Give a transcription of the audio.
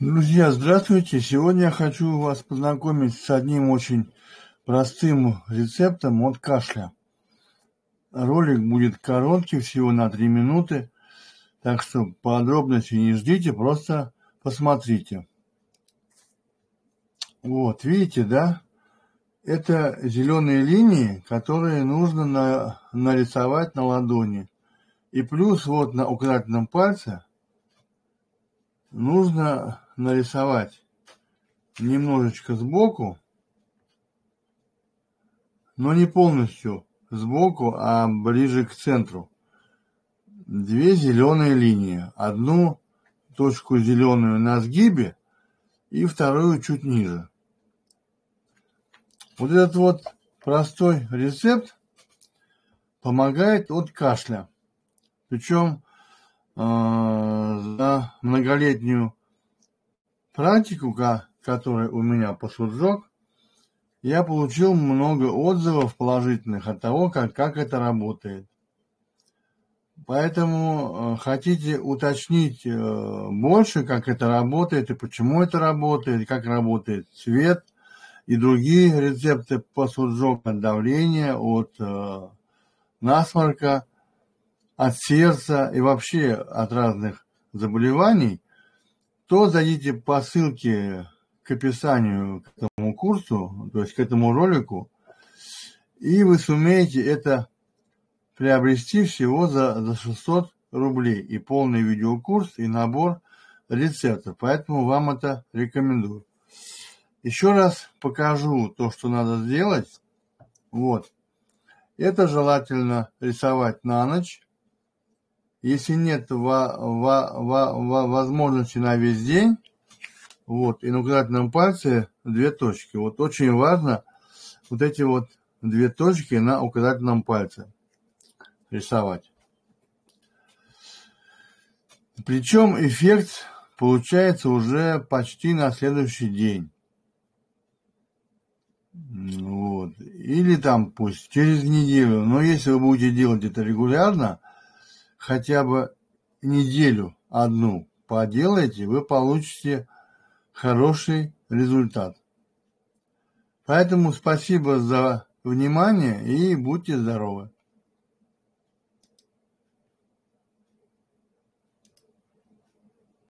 Друзья, здравствуйте! Сегодня я хочу вас познакомить с одним очень простым рецептом от кашля. Ролик будет короткий, всего на 3 минуты, так что подробностей не ждите, просто посмотрите. Вот, видите, да? Это зеленые линии, которые нужно нарисовать на ладони. И плюс вот на указательном пальце нужно нарисовать немножечко сбоку, но не полностью сбоку, а ближе к центру. Две зеленые линии. Одну точку зеленую на сгибе и вторую чуть ниже. Вот этот вот простой рецепт помогает от кашля. Причем за многолетнюю практику, которая у меня по Суджок, я получил много отзывов положительных от того, как это работает. Поэтому хотите уточнить больше, как это работает и почему это работает, и как работает цвет и другие рецепты по Суджок от давления, от насморка, от сердца и вообще от разных заболеваний, то зайдите по ссылке к описанию к этому курсу, то есть к этому ролику, и вы сумеете это приобрести всего за 600 рублей. И полный видеокурс, и набор рецептов. Поэтому вам это рекомендую. Еще раз покажу то, что надо сделать. Вот. Это желательно рисовать на ночь. Если нет возможности на весь день, вот, и на указательном пальце 2 точки. Вот очень важно вот эти вот 2 точки на указательном пальце рисовать. Причем эффект получается уже почти на следующий день. Вот. Или там пусть через неделю. Но если вы будете делать это регулярно, хотя бы неделю одну поделайте, вы получите хороший результат. Поэтому спасибо за внимание и будьте здоровы.